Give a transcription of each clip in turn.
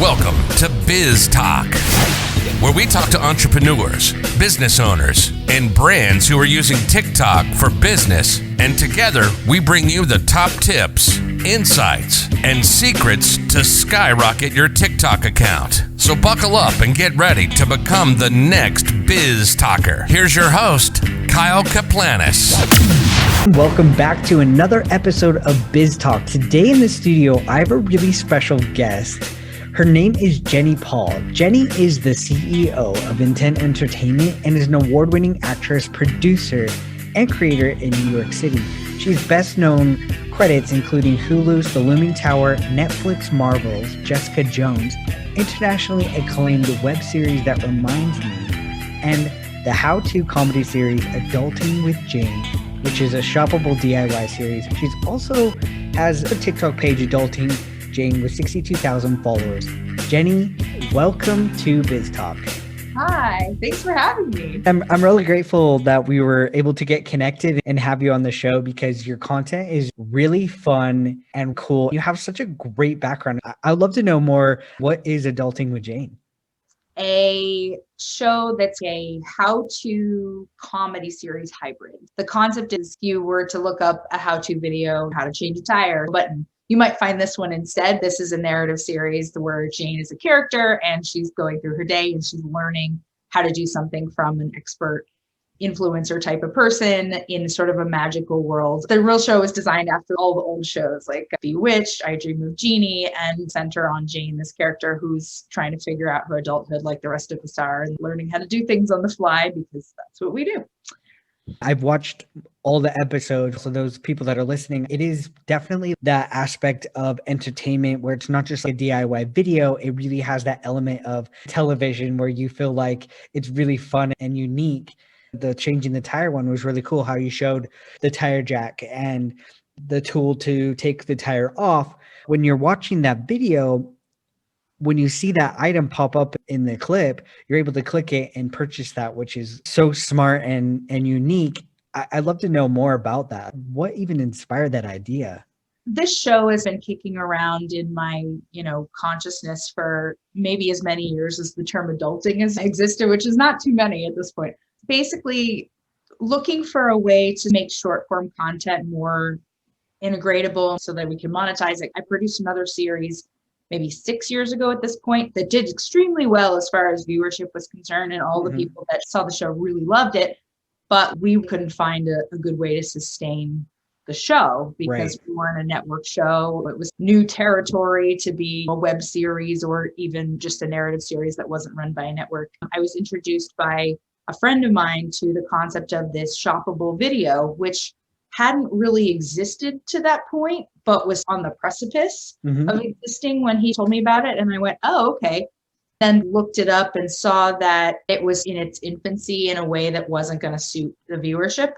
Welcome to Biz Talk, where we talk to entrepreneurs, business owners, and brands who are using TikTok for business. And together, we bring you the top tips, insights, and secrets to skyrocket your TikTok account. So buckle up and get ready to become the next Biz Talker. Here's your host, Kyle Kaplanis. Welcome back to another episode of Biz Talk. Today in the studio, I have a really special guest. Her name is Jenny Paul. Jenny is the CEO of Intent Entertainment and is an award-winning actress, producer, and creator in New York City. She's best known credits including Hulu's The Looming Tower, Netflix Marvel's Jessica Jones, internationally acclaimed web series That Reminds Me, and the how-to comedy series Adulting with Jane, which is a shoppable DIY series. She's also has a TikTok page, Adulting Jane, with 62,000 followers. Jenny, welcome to Biz Talk. Hi, thanks for having me. I'm really grateful that we were able to get connected and have you on the show because your content is really fun and cool. You have such a great background. I'd love to know more. What is Adulting with Jane? A show that's a how-to comedy series hybrid. The concept is you were to look up a how-to video, how to change a tire button. You might find this one instead. This is a narrative series where Jane is a character and she's going through her day and she's learning how to do something from an expert influencer type of person in sort of a magical world. The real show is designed after all the old shows like Bewitched, I Dream of Jeannie, and center on Jane, this character who's trying to figure out her adulthood like the rest of us are and learning how to do things on the fly because that's what we do. I've watched all the episodes, so those people that are listening, it is definitely that aspect of entertainment where it's not just like a DIY video, it really has that element of television where you feel like it's really fun and unique. The changing the tire one was really cool, how you showed the tire jack and the tool to take the tire off. When you're watching that video, when you see that item pop up in the clip, you're able to click it and purchase that, which is so smart and unique. I'd love to know more about that. What even inspired that idea? This show has been kicking around in my, consciousness for maybe as many years as the term adulting has existed, which is not too many at this point. Basically, looking for a way to make short form content more integratable so that we can monetize it. I produced another series maybe 6 years ago at this point that did extremely well as far as viewership was concerned, and all the people that saw the show really loved it, but we couldn't find a good way to sustain the show because we weren't a network show. It was new territory to be a web series or even just a narrative series that wasn't run by a network. I was introduced by a friend of mine to the concept of this shoppable video, which hadn't really existed to that point, but was on the precipice of existing when he told me about it. And I went, oh, okay. Then looked it up and saw that it was in its infancy in a way that wasn't going to suit the viewership,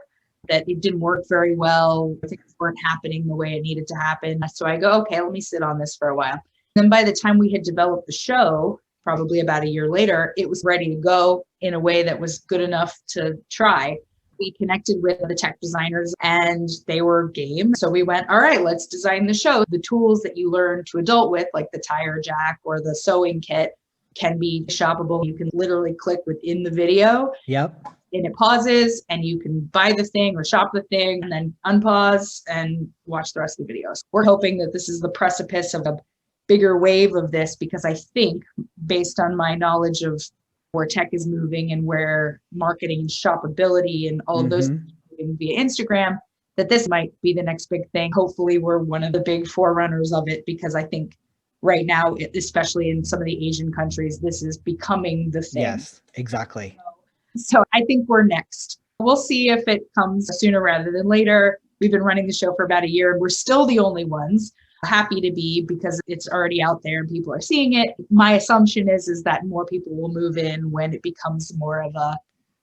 that it didn't work very well. Things weren't happening the way it needed to happen. So I go, okay, let me sit on this for a while. And then by the time we had developed the show, probably about a year later, it was ready to go in a way that was good enough to try. We connected with the tech designers and they were game. So we went, all right, let's design the show. The tools that you learn to adult with, like the tire jack or the sewing kit, can be shoppable. You can literally click within the video. Yep. And it pauses and you can buy the thing or shop the thing and then unpause and watch the rest of the videos. We're hoping that this is the precipice of a bigger wave of this because I think based on my knowledge of where tech is moving and where marketing and shoppability and all of those things moving via Instagram, that this might be the next big thing. Hopefully we're one of the big forerunners of it because I think right now, especially in some of the Asian countries, this is becoming the thing. Yes, exactly. So I think we're next. We'll see if it comes sooner rather than later. We've been running the show for about a year and we're still the only ones. Happy to be because it's already out there and people are seeing it. My assumption is that more people will move in when it becomes more of a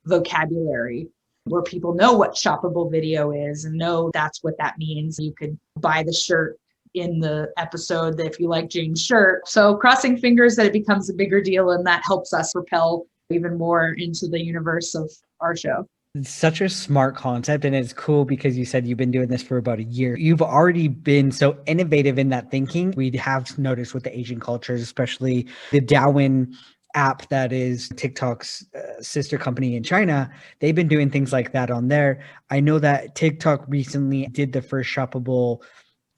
vocabulary where people know what shoppable video is and know that's what that means. You could buy the shirt in the episode that if you like Jane's shirt. So crossing fingers that it becomes a bigger deal and that helps us propel even more into the universe of our show. It's such a smart concept, and it's cool because you said you've been doing this for about a year. You've already been so innovative in that thinking. We have noticed with the Asian cultures, especially the Douyin app that is TikTok's sister company in China. They've been doing things like that on there. I know that TikTok recently did the first shoppable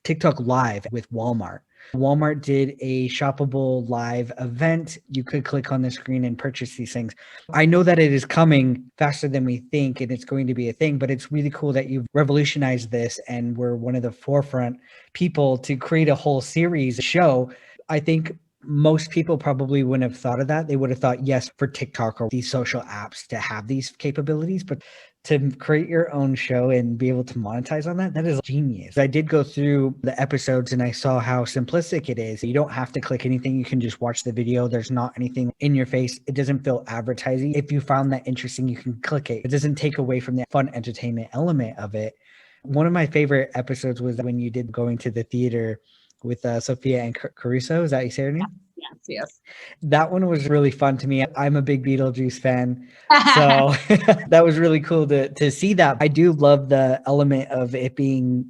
TikTok live with Walmart. Walmart did a shoppable live event. You could click on the screen and purchase these things. I know that it is coming faster than we think and it's going to be a thing, but it's really cool that you've revolutionized this and we're one of the forefront people to create a whole series show. I think most people probably wouldn't have thought of that. They would have thought, yes, for TikTok or these social apps to have these capabilities, but to create your own show and be able to monetize on that, that is genius. I did go through the episodes and I saw how simplistic it is. You don't have to click anything. You can just watch the video. There's not anything in your face. It doesn't feel advertising. If you found that interesting, you can click it. It doesn't take away from the fun entertainment element of it. One of my favorite episodes was when you did going to the theater with Sophia and Caruso. Is that you say her name? Yes. That one was really fun to me. I'm a big Beetlejuice fan. So that was really cool to see that. I do love the element of it being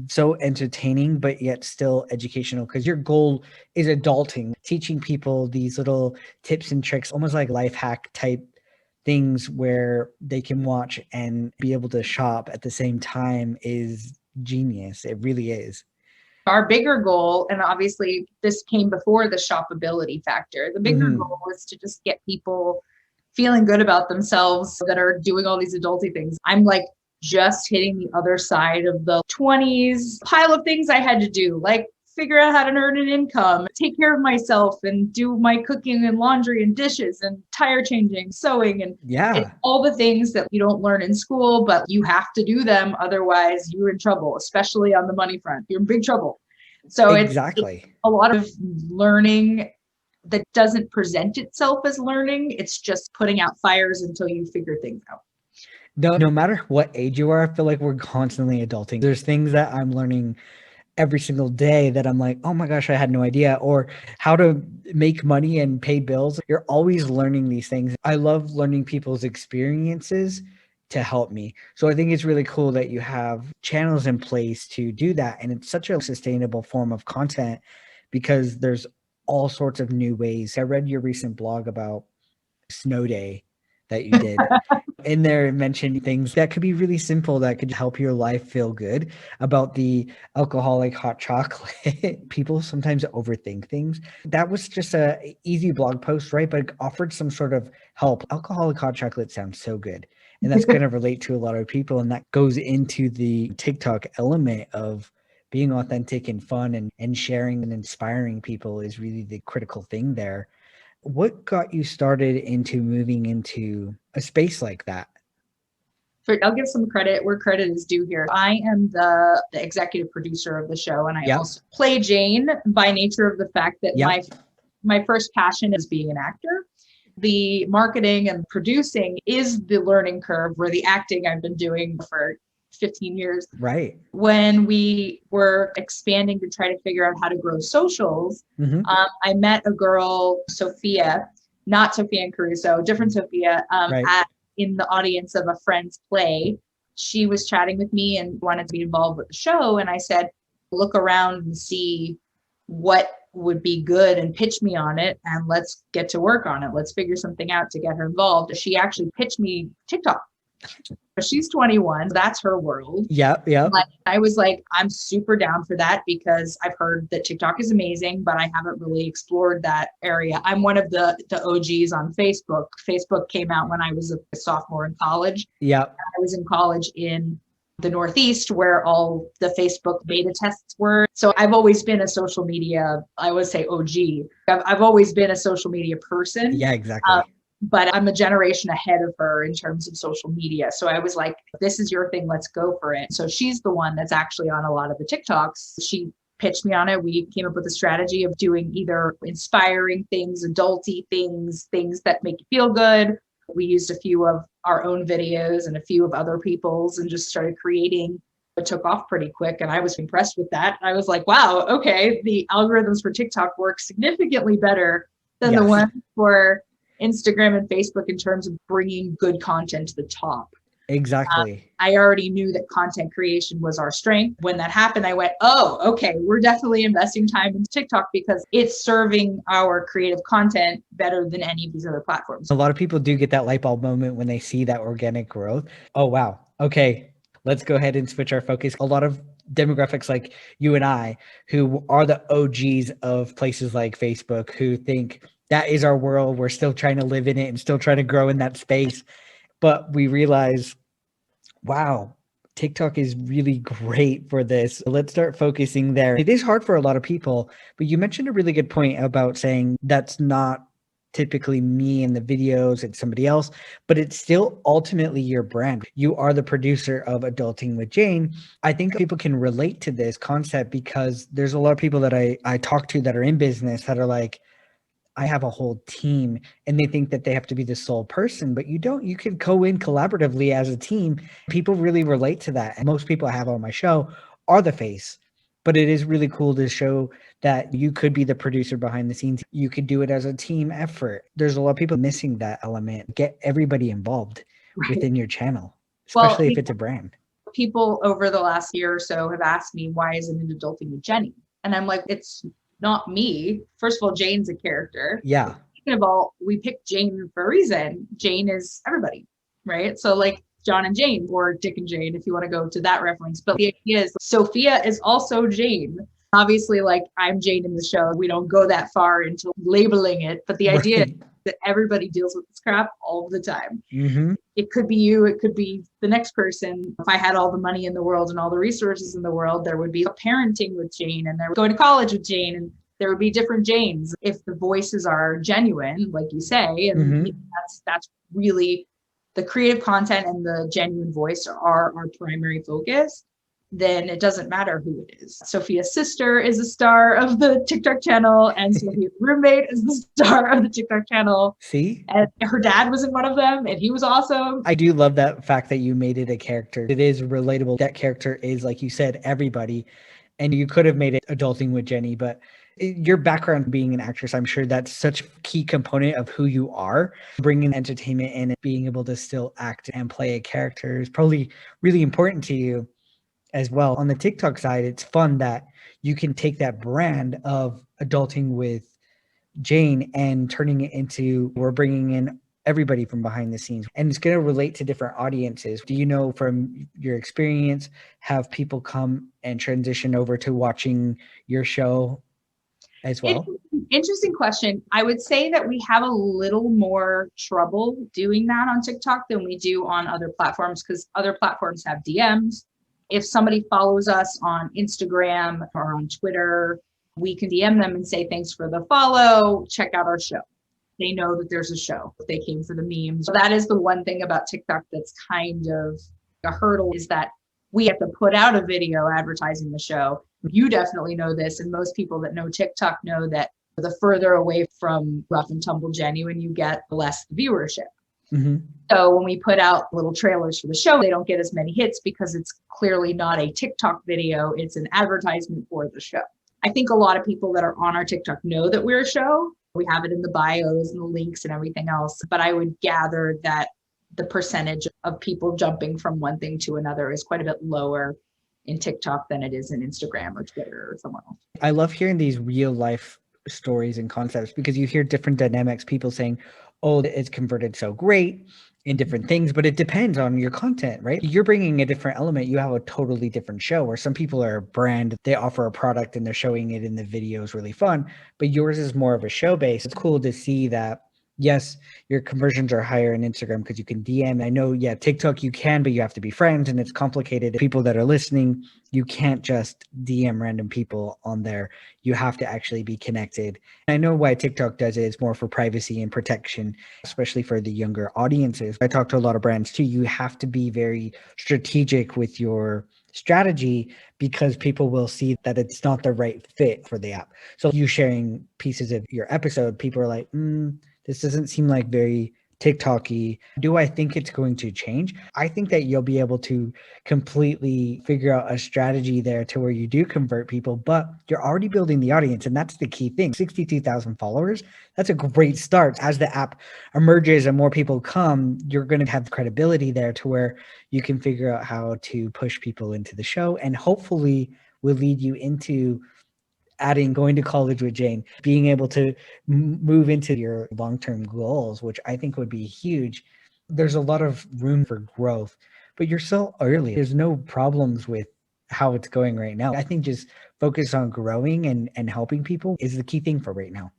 so entertaining, but yet still educational because your goal is adulting, teaching people these little tips and tricks, almost like life hack type things where they can watch and be able to shop at the same time is genius. It really is. Our bigger goal, and obviously this came before the shoppability factor, the bigger goal was to just get people feeling good about themselves that are doing all these adulty things. I'm like just hitting the other side of the 20s pile of things I had to do, like figure out how to earn an income, take care of myself and do my cooking and laundry and dishes and tire changing, sewing, and all the things that you don't learn in school, but you have to do them. Otherwise you're in trouble, especially on the money front. You're in big trouble. So it's a lot of learning that doesn't present itself as learning. It's just putting out fires until you figure things out. No matter what age you are, I feel like we're constantly adulting. There's things that I'm learning every single day that I'm like, oh my gosh, I had no idea, or how to make money and pay bills. You're always learning these things. I love learning people's experiences to help me. So I think it's really cool that you have channels in place to do that. And it's such a sustainable form of content because there's all sorts of new ways. I read your recent blog about Snow Day that you did. In there, it mentioned things that could be really simple that could help your life feel good about the alcoholic hot chocolate. People sometimes overthink things. That was just a easy blog post, right? But it offered some sort of help. Alcoholic hot chocolate sounds so good. And that's going to relate to a lot of people. And that goes into the TikTok element of being authentic and fun and sharing and inspiring people is really the critical thing there. What got you started into moving into a space like that? I'll give some credit where credit is due here. I am the executive producer of the show, and I also play Jane by nature of the fact that my first passion is being an actor. The marketing and producing is the learning curve, where the acting I've been doing for 15 years. Right. When we were expanding to try to figure out how to grow socials, I met a girl, Sophia, not Sophia and Caruso, different Sophia, in the audience of a friend's play. She was chatting with me and wanted to be involved with the show. And I said, look around and see what would be good and pitch me on it. And let's get to work on it. Let's figure something out to get her involved. She actually pitched me TikTok. She's 21. That's her world. Yep. I was like, I'm super down for that because I've heard that TikTok is amazing, but I haven't really explored that area. I'm one of the OGs on Facebook. Facebook came out when I was a sophomore in college. Yeah. I was in college in the Northeast where all the Facebook beta tests were. So I've always been a social media, I would say OG. I've always been a social media person. Yeah, exactly. But I'm a generation ahead of her in terms of social media. So I was like, this is your thing, let's go for it. So she's the one that's actually on a lot of the TikToks. She pitched me on it. We came up with a strategy of doing either inspiring things, adulty things, things that make you feel good. We used a few of our own videos and a few of other people's and just started creating. It took off pretty quick and I was impressed with that. I was like, wow, okay, the algorithms for TikTok work significantly better than the one for Instagram and Facebook in terms of bringing good content to the top. Exactly. I already knew that content creation was our strength. When that happened, I went, oh, okay, we're definitely investing time in TikTok because it's serving our creative content better than any of these other platforms. A lot of people do get that light bulb moment when they see that organic growth. Oh, wow. Okay, let's go ahead and switch our focus. A lot of demographics like you and I, who are the OGs of places like Facebook, who think that is our world. We're still trying to live in it and still trying to grow in that space. But we realize, wow, TikTok is really great for this. Let's start focusing there. It is hard for a lot of people, but you mentioned a really good point about saying that's not typically me in the videos, it's somebody else, but it's still ultimately your brand. You are the producer of Adulting with Jane. I think people can relate to this concept because there's a lot of people that I talk to that are in business that are like, I have a whole team, and they think that they have to be the sole person, but you don't. You can go in collaboratively as a team. People really relate to that. And most people I have on my show are the face, but it is really cool to show that you could be the producer behind the scenes. You could do it as a team effort. There's a lot of people missing that element. Get everybody involved within your channel, especially if it's a brand. People over the last year or so have asked me, why isn't it Adulting with Jenny? And I'm like, it's not me. First of all, Jane's a character. Yeah. Second of all, we picked Jane for a reason. Jane is everybody, right? So like John and Jane, or Dick and Jane, if you want to go to that reference. But the idea is Sophia is also Jane. Obviously, like I'm Jane in the show. We don't go that far into labeling it. But the idea is that everybody deals with this crap all the time. Mm-hmm. It could be you, it could be the next person. If I had all the money in the world and all the resources in the world, there would be a parenting with Jane, and there would going to college with Jane, and there would be different Janes. If the voices are genuine, like you say, and that's really the creative content and the genuine voice are our primary focus, then it doesn't matter who it is. Sophia's sister is a star of the TikTok channel, and Sophia's roommate is the star of the TikTok channel. See? And her dad was in one of them, and he was awesome. I do love that fact that you made it a character. It is relatable. That character is, like you said, everybody. And you could have made it Adulting with Jenny, but your background being an actress, I'm sure that's such a key component of who you are. Bringing entertainment in and being able to still act and play a character is probably really important to you as well. On the TikTok side, it's fun that you can take that brand of Adulting with Jane and turning it into, we're bringing in everybody from behind the scenes, and it's going to relate to different audiences. Do you know from your experience, have people come and transition over to watching your show as well? Interesting question. I would say that we have a little more trouble doing that on TikTok than we do on other platforms, because other platforms have DMs. If somebody follows us on Instagram or on Twitter, we can DM them and say, thanks for the follow, check out our show. They know that there's a show. They came for the memes. So that is the one thing about TikTok that's kind of a hurdle, is that we have to put out a video advertising the show. You definitely know this, and most people that know TikTok know that the further away from rough and tumble genuine you get, the less the viewership. Mm-hmm. So when we put out little trailers for the show, they don't get as many hits because it's clearly not a TikTok video. It's an advertisement for the show. I think a lot of people that are on our TikTok know that we're a show. We have it in the bios and the links and everything else. But I would gather that the percentage of people jumping from one thing to another is quite a bit lower in TikTok than it is in Instagram or Twitter or somewhere else. I love hearing these real life stories and concepts, because you hear different dynamics, people saying, oh, it's converted so great in different things, but it depends on your content, right? You're bringing a different element. You have a totally different show, where some people are a brand, they offer a product and they're showing it in the videos, really fun, but yours is more of a show base. It's cool to see that. Yes, your conversions are higher in Instagram because you can DM. I know, yeah, TikTok you can, but you have to be friends, and it's complicated. People that are listening, you can't just DM random people on there. You have to actually be connected. I know why TikTok does it. It's more for privacy and protection, especially for the younger audiences. I talk to a lot of brands too. You have to be very strategic with your strategy, because people will see that it's not the right fit for the app. So you sharing pieces of your episode, people are like, this doesn't seem like very TikTok-y. Do I think it's going to change? I think that you'll be able to completely figure out a strategy there to where you do convert people, but you're already building the audience. And that's the key thing. 62,000 followers, that's a great start. As the app emerges and more people come, you're going to have credibility there to where you can figure out how to push people into the show, and hopefully will lead you into adding going to college with Jane, being able to move into your long-term goals, which I think would be huge. There's a lot of room for growth, but you're so early. There's no problems with how it's going right now. I think just focus on growing and helping people is the key thing for right now.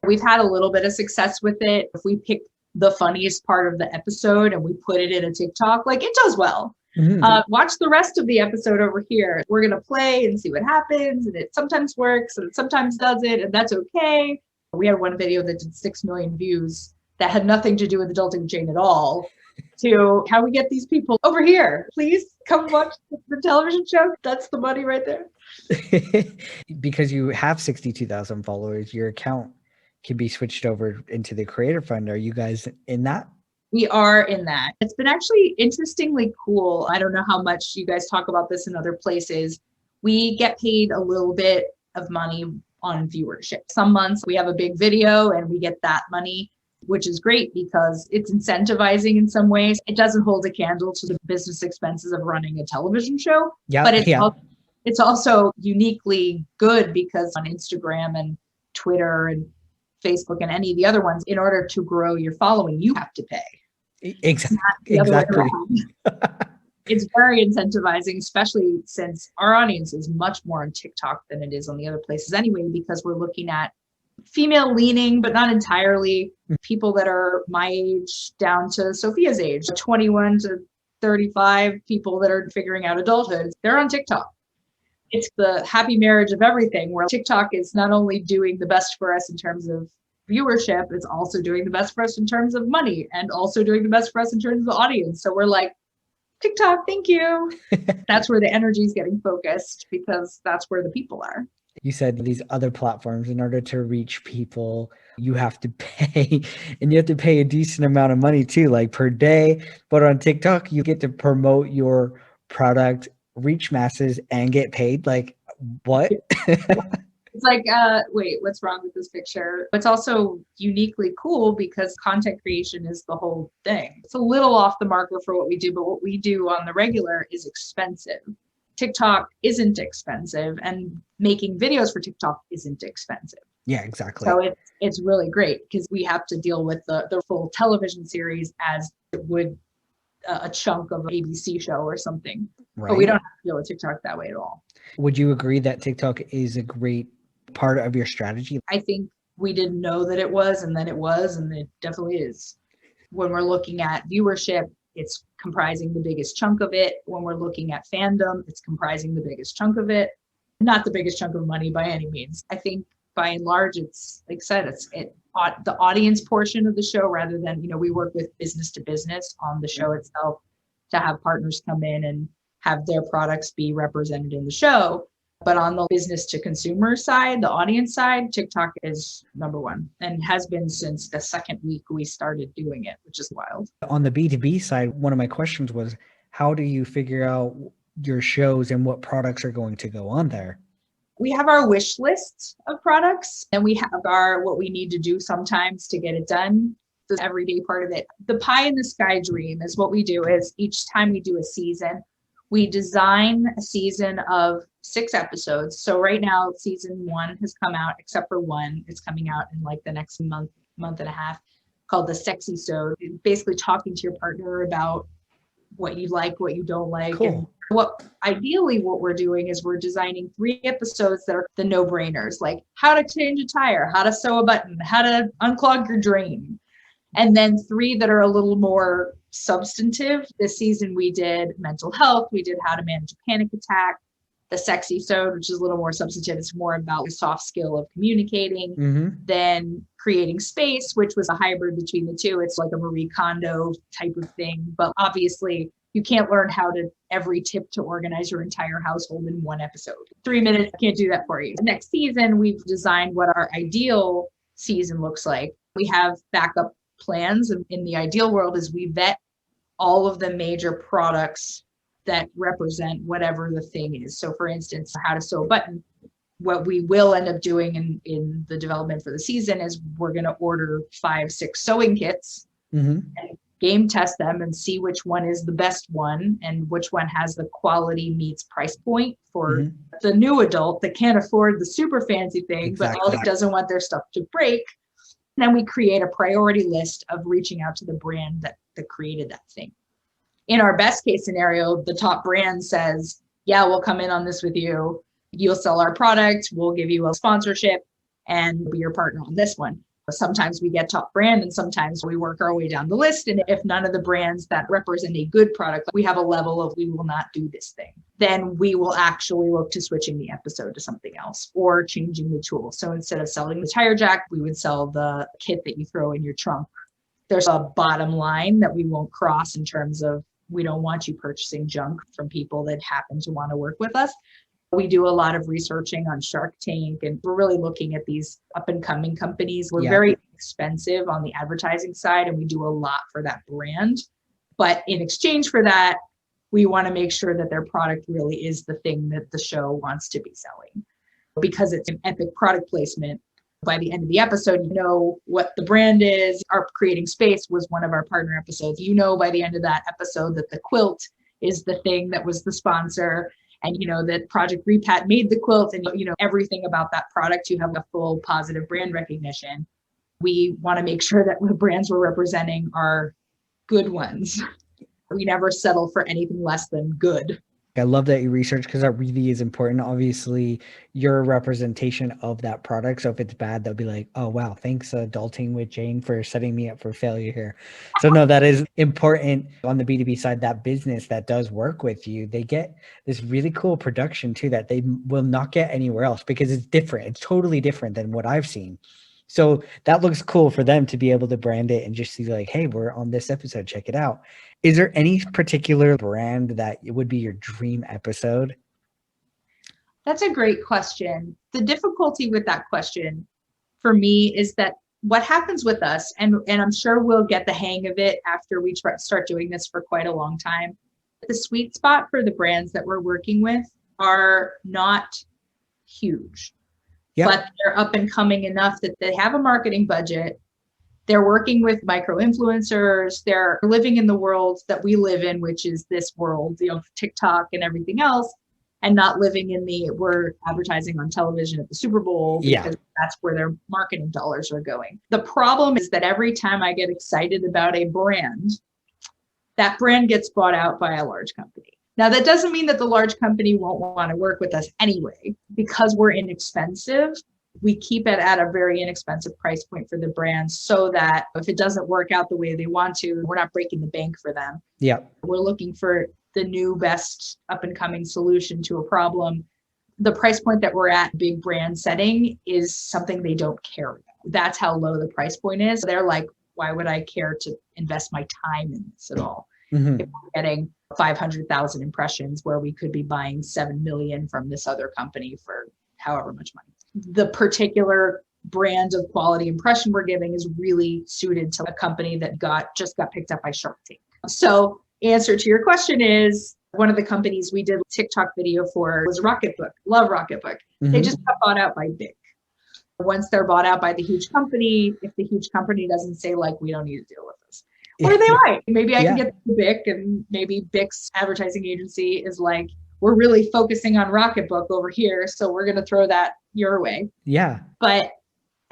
We've had a little bit of success with it. If we pick the funniest part of the episode and we put it in a TikTok, like it does well. Watch the rest of the episode over here. We're going to play and see what happens. And it sometimes works and it sometimes doesn't. And that's okay. We had one video that did 6 million views that had nothing to do with adulting Jane at all, to how we get these people over here. Please come watch the television show. That's the money right there. Because you have 62,000 followers, your account can be switched over into the creator fund. Are you guys in that? We are in that. It's been actually interestingly cool. I don't know how much you guys talk about this in other places. We get paid a little bit of money on viewership. Some months we have a big video and we get that money, which is great because it's incentivizing in some ways. It doesn't hold a candle to the business expenses of running a television show, but it's also uniquely good because on Instagram and Twitter and Facebook and any of the other ones, in order to grow your following, you have to pay. Exactly. It's very incentivizing, especially since our audience is much more on TikTok than it is on the other places anyway, because we're looking at female leaning, but not entirely. People that are my age down to Sophia's age, 21 to 35, people that are figuring out adulthood, they're on TikTok. It's the happy marriage of everything, where TikTok is not only doing the best for us in terms of viewership, it's also doing the best for us in terms of money and also doing the best for us in terms of the audience. So we're like, TikTok, thank you. That's where the energy is getting focused because that's where the people are. You said these other platforms, in order to reach people, you have to pay, and you have to pay a decent amount of money too, like per day. But on TikTok, you get to promote your product, reach masses, and get paid. Like, what? It's like, wait, what's wrong with this picture? It's also uniquely cool because content creation is the whole thing. It's a little off the marker for what we do, but what we do on the regular is expensive. TikTok isn't expensive, and making videos for TikTok isn't expensive. Yeah, exactly. So it's really great because we have to deal with the full television series as it would a chunk of an ABC show or something. Right. But we don't have to deal with TikTok that way at all. Would you agree that TikTok is a great part of your strategy? I think we didn't know that it was, and then it was, and it definitely is. When we're looking at viewership, it's comprising the biggest chunk of it. When we're looking at fandom, it's comprising the biggest chunk of it. Not the biggest chunk of money by any means. I think by and large, it's like I said, it's the audience portion of the show rather than, we work with business to business on the show itself to have partners come in and have their products be represented in the show. But on the business to consumer side, the audience side, TikTok is number one and has been since the second week we started doing it, which is wild. On the B2B side, one of my questions was, how do you figure out your shows and what products are going to go on there? We have our wish list of products, and we have what we need to do sometimes to get it done. The everyday part of it. The pie in the sky dream is what we do is each time we do a season, we design a season of 6 episodes. So right now, season 1 has come out, except for one. It's coming out in like the next month and a half, called the Sexy Sode. Basically talking to your partner about what you like, what you don't like. Cool. And what we're doing is we're designing 3 episodes that are the no-brainers, like how to change a tire, how to sew a button, how to unclog your drain. And then 3 that are a little more substantive. This season we did mental health, we did how to manage a panic attack, the Sexy Sode, which is a little more substantive. It's more about the soft skill of communicating, then creating space, which was a hybrid between the two. It's like a Marie Kondo type of thing. But obviously you can't learn every tip to organize your entire household in one episode. 3 minutes, I can't do that for you. Next season, we've designed what our ideal season looks like. We have backup plans in the ideal world is we vet all of the major products that represent whatever the thing is. So for instance, how to sew a button. What we will end up doing in the development for the season is we're going to order 5-6 sewing kits and game test them and see which one is the best one and which one has the quality meets price point for the new adult that can't afford the super fancy thing, but also doesn't want their stuff to break. And then we create a priority list of reaching out to the brand that created that thing. In our best case scenario, the top brand says, yeah, we'll come in on this with you. You'll sell our product. We'll give you a sponsorship and be your partner on this one. Sometimes we get top brand and sometimes we work our way down the list. And if none of the brands that represent a good product, we have a level of we will not do this thing, then we will actually look to switching the episode to something else or changing the tool. So instead of selling the tire jack, we would sell the kit that you throw in your trunk. There's a bottom line that we won't cross in terms of we don't want you purchasing junk from people that happen to want to work with us. We do a lot of researching on Shark Tank, and we're really looking at these up and coming companies. We're very expensive on the advertising side, and we do a lot for that brand. But in exchange for that, we want to make sure that their product really is the thing that the show wants to be selling. Because it's an epic product placement, by the end of the episode, you know what the brand is. Our Creating Space was one of our partner episodes. You know by the end of that episode that the quilt is the thing that was the sponsor. And you know that Project Repat made the quilt, and you know everything about that product. You have a full positive brand recognition. We want to make sure that the brands we're representing are good ones. We never settle for anything less than good. I love that you research because that really is important. Obviously, you're a representation of that product. So if it's bad, they'll be like, oh, wow, thanks Adulting with Jane for setting me up for failure here. So no, that is important on the B2B side. That business that does work with you, they get this really cool production too that they will not get anywhere else because it's different. It's totally different than what I've seen. So that looks cool for them to be able to brand it and just see like, hey, we're on this episode, check it out. Is there any particular brand that would be your dream episode? That's a great question. The difficulty with that question for me is that what happens with us, and I'm sure we'll get the hang of it after we start doing this for quite a long time, the sweet spot for the brands that we're working with are not huge. But they're up and coming enough that they have a marketing budget. They're working with micro influencers. They're living in the world that we live in, which is this world, you know, TikTok and everything else, and not living in we're advertising on television at the Super Bowl because that's where their marketing dollars are going. The problem is that every time I get excited about a brand, that brand gets bought out by a large company. Now, that doesn't mean that the large company won't want to work with us anyway. Because we're inexpensive, we keep it at a very inexpensive price point for the brands so that if it doesn't work out the way they want to, we're not breaking the bank for them. We're looking for the new best up and coming solution to a problem. The price point that we're at, big brand setting, is something they don't care about. That's how low the price point is. They're like, why would I care to invest my time in this at all? If we're getting 500,000 impressions where we could be buying 7 million from this other company for however much money. The particular brand of quality impression we're giving is really suited to a company that just got picked up by Shark Tank. So answer to your question is, one of the companies we did a TikTok video for was Rocketbook. Love Rocketbook. They just got bought out by Bic. Once they're bought out by the huge company, if the huge company doesn't say like, we don't need to deal with this, or they might. Maybe I can get to Bic, and maybe Bic's advertising agency is like, we're really focusing on Rocketbook over here, so we're going to throw that your way. But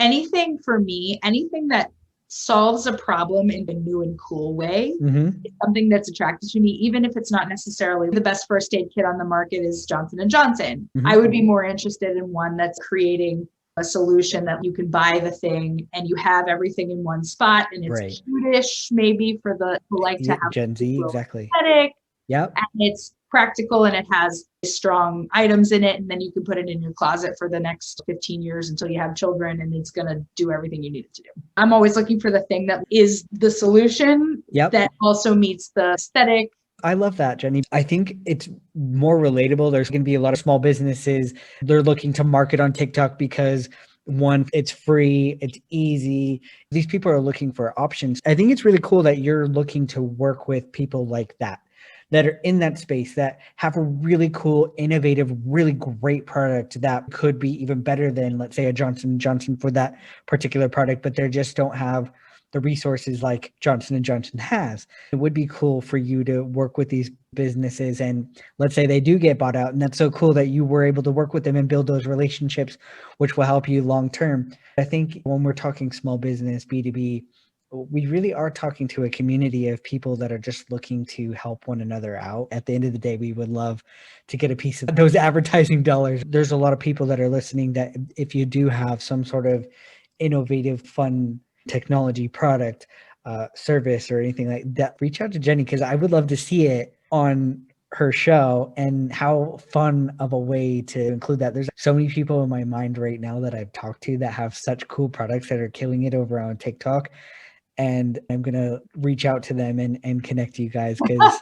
anything for me, anything that solves a problem in a new and cool way is something that's attractive to me, even if it's not necessarily the best first aid kit on the market is Johnson & Johnson. I would be more interested in one that's creating a solution that you can buy the thing and you have everything in one spot, and it's cute-ish maybe for the who like to have Gen Z, exactly. Aesthetic, and it's practical and it has strong items in it, and then you can put it in your closet for the next 15 years until you have children, and it's going to do everything you need it to do. I'm always looking for the thing that is the solution that also meets the aesthetic. I love that, Jenny. I think it's more relatable. There's going to be a lot of small businesses. They're looking to market on TikTok because One, it's free, it's easy. These people are looking for options. I think it's really cool that you're looking to work with people like that are in that space, that have a really cool, innovative, really great product that could be even better than, let's say, a Johnson & Johnson for that particular product, but they just don't have the resources like Johnson & Johnson has. It would be cool for you to work with these businesses, and let's say they do get bought out, and that's so cool that you were able to work with them and build those relationships, which will help you long term. I think when we're talking small business, B2B, we really are talking to a community of people that are just looking to help one another out. At the end of the day, we would love to get a piece of those advertising dollars. There's a lot of people that are listening that if you do have some sort of innovative, fun technology product, service, or anything like that, reach out to Jenny, because I would love to see it on her show, and how fun of a way to include that. There's so many people in my mind right now that I've talked to that have such cool products that are killing it over on TikTok. And I'm going to reach out to them and connect you guys, because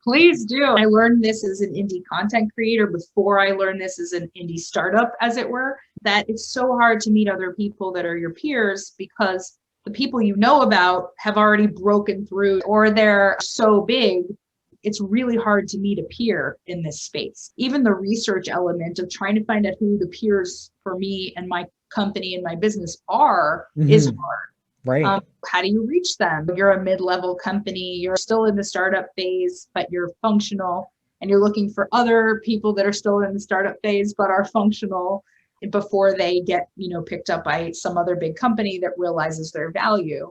Please do. I learned this as an indie content creator before I learned this as an indie startup, as it were, that it's so hard to meet other people that are your peers, because the people you know about have already broken through, or they're so big. It's really hard to meet a peer in this space. Even the research element of trying to find out who the peers for me and my company and my business are is hard. right. How do you reach them? You're a mid-level company, you're still in the startup phase, but you're functional, and you're looking for other people that are still in the startup phase but are functional before they get, picked up by some other big company that realizes their value.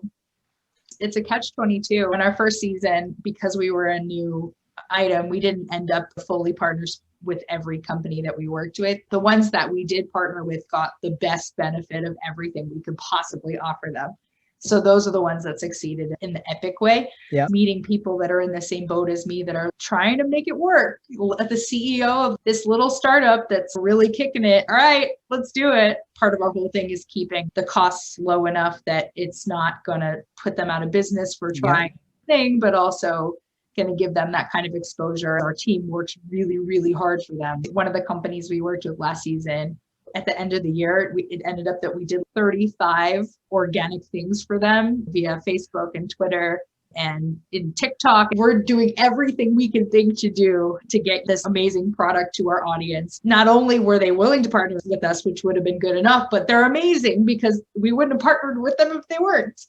It's a catch-22. In our first season, because we were a new item, we didn't end up fully partners with every company that we worked with. The ones that we did partner with got the best benefit of everything we could possibly offer them. So those are the ones that succeeded in the epic way. Yeah. Meeting people that are in the same boat as me that are trying to make it work. The CEO of this little startup that's really kicking it. All right, let's do it. Part of our whole thing is keeping the costs low enough that it's not going to put them out of business for trying thing, but also going to give them that kind of exposure. Our team works really, really hard for them. One of the companies we worked with last season, at the end of the year, it ended up that we did 35 organic things for them via Facebook and Twitter and in TikTok. We're doing everything we can think to do to get this amazing product to our audience. Not only were they willing to partner with us, which would have been good enough, but they're amazing because we wouldn't have partnered with them if they weren't.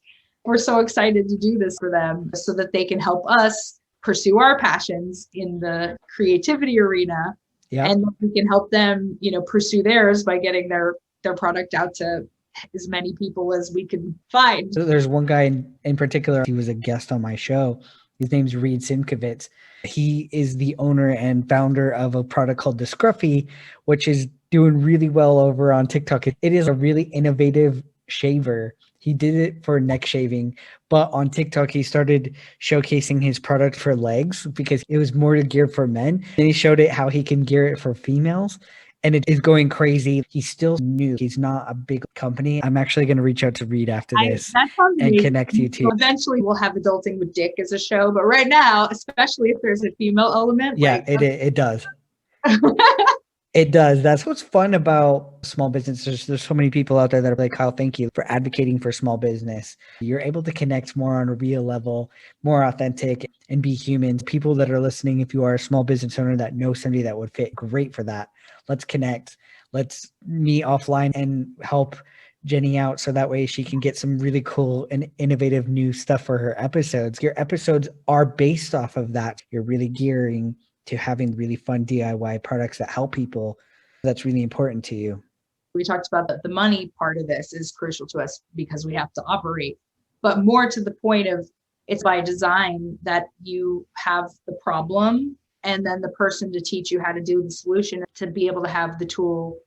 We're so excited to do this for them so that they can help us pursue our passions in the creativity arena. Yeah. And we can help them, pursue theirs by getting their product out to as many people as we can find. So there's one guy in particular, he was a guest on my show. His name's Simkovitz. He is the owner and founder of a product called the Scruffy, which is doing really well over on TikTok. It is a really innovative shaver. He did it for neck shaving, but on TikTok, he started showcasing his product for legs because it was more geared for men. Then he showed it how he can gear it for females, and it is going crazy. He's still new. He's not a big company. I'm actually going to reach out to Reed after this and connect you to. Eventually, we'll have Adulting with Dick as a show, but right now, especially if there's a female element. Yeah, it does. It does. That's what's fun about small business. There's so many people out there that are like, Kyle, thank you for advocating for small business. You're able to connect more on a real level, more authentic, and be human. People that are listening, if you are a small business owner that knows somebody that would fit great for that, let's connect. Let's meet offline and help Jenny out so that way she can get some really cool and innovative new stuff for her episodes. Your episodes are based off of that. You're really gearing to having really fun DIY products that help people. That's really important to you. We talked about the money part of this is crucial to us because we have to operate, but more to the point of it's by design that you have the problem and then the person to teach you how to do the solution, to be able to have the tool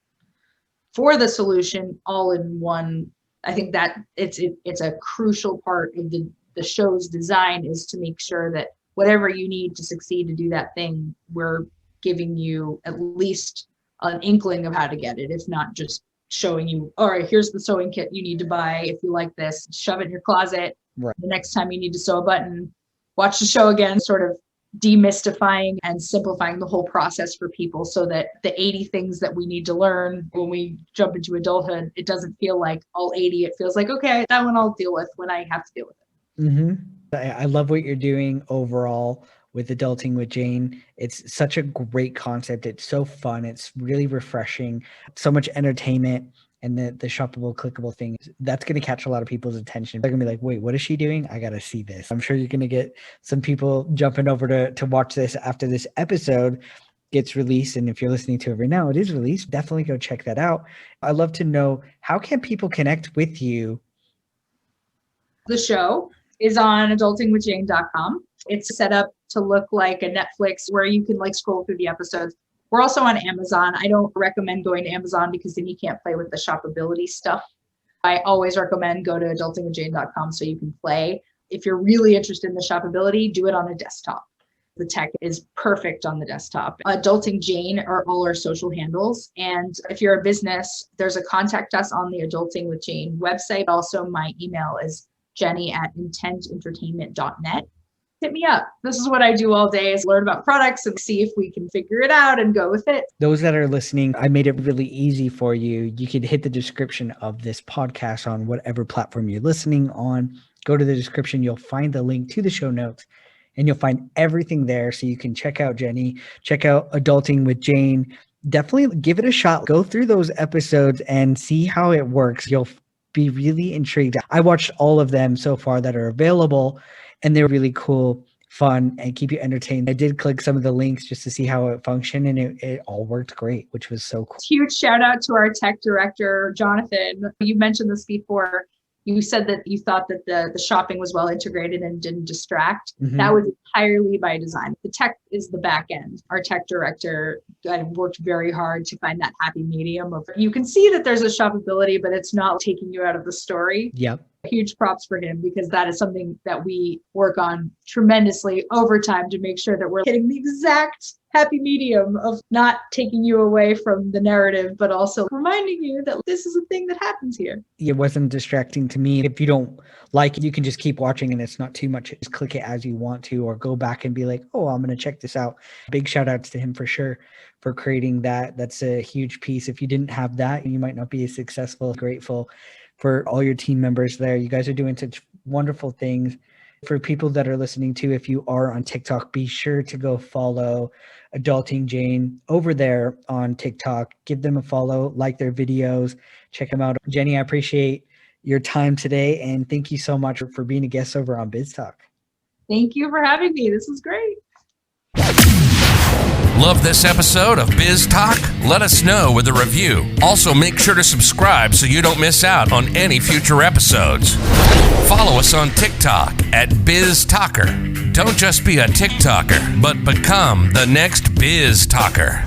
for the solution all in one. I think that it's a crucial part of the show's design is to make sure that whatever you need to succeed to do that thing, we're giving you at least an inkling of how to get it. If not just showing you, all right, here's the sewing kit you need to buy. If you like this, shove it in your closet. Right. The next time you need to sew a button, watch the show again, sort of demystifying and simplifying the whole process for people so that the 80 things that we need to learn when we jump into adulthood, it doesn't feel like all 80. It feels like, okay, that one I'll deal with when I have to deal with it. Mm-hmm. I love what you're doing overall with Adulting with Jane. It's such a great concept. It's so fun. It's really refreshing. So much entertainment. And the shoppable, clickable thing, that's going to catch a lot of people's attention. They're going to be like, wait, what is she doing? I got to see this. I'm sure you're going to get some people jumping over to watch this after this episode gets released. And if you're listening to it right now, it is released. Definitely go check that out. I'd love to know, how can people connect with you? The show is on adultingwithjane.com. It's set up to look like a Netflix where you can like scroll through the episodes. We're also on Amazon. I don't recommend going to Amazon because then you can't play with the shoppability stuff. I always recommend go to adultingwithjane.com so you can play. If you're really interested in the shoppability, do it on a desktop. The tech is perfect on the desktop. Adulting Jane are all our social handles. And if you're a business, there's a contact us on the Adulting with Jane website. Also, my email is jenny@intententertainment.net. Hit me up. This is what I do all day, is learn about products and see if we can figure it out and go with it. Those that are listening, I made it really easy for you. You could hit the description of this podcast on whatever platform you're listening on. Go to the description. You'll find the link to the show notes and you'll find everything there. So you can check out Jenny, check out Adulting with Jane. Definitely give it a shot. Go through those episodes and see how it works. You'll be really intrigued. I watched all of them so far that are available, and they're really cool, fun, and keep you entertained. I did click some of the links just to see how it functioned, and it all worked great, which was so cool. Huge shout out to our tech director, Jonathan. You mentioned this before. You said that you thought that the shopping was well integrated and didn't distract. Mm-hmm. That was entirely by design. The tech is the back end. Our tech director worked very hard to find that happy medium of, you can see that there's a shoppability, but it's not taking you out of the story. Yep. Huge props for him, because that is something that we work on tremendously over time to make sure that we're hitting the exact happy medium of not taking you away from the narrative, but also reminding you that this is a thing that happens here. It wasn't distracting to me. If you don't like it, you can just keep watching and it's not too much. Just click it as you want to, or go back and be like, oh, I'm going to check this out. Big shout outs to him for sure for creating that. That's a huge piece. If you didn't have that, you might not be as successful. Grateful for all your team members there. You guys are doing such wonderful things. For people that are listening to, if you are on TikTok, be sure to go follow Adulting Jane over there on TikTok. Give them a follow, like their videos, check them out. Jenny, I appreciate your time today, and thank you so much for being a guest over on Biz Talk. Thank you for having me. This is great. Love this episode of Biz Talk? Let us know with a review. Also, make sure to subscribe so you don't miss out on any future episodes. Follow us on TikTok at Biz Talker. Don't just be a TikToker, but become the next Biz Talker.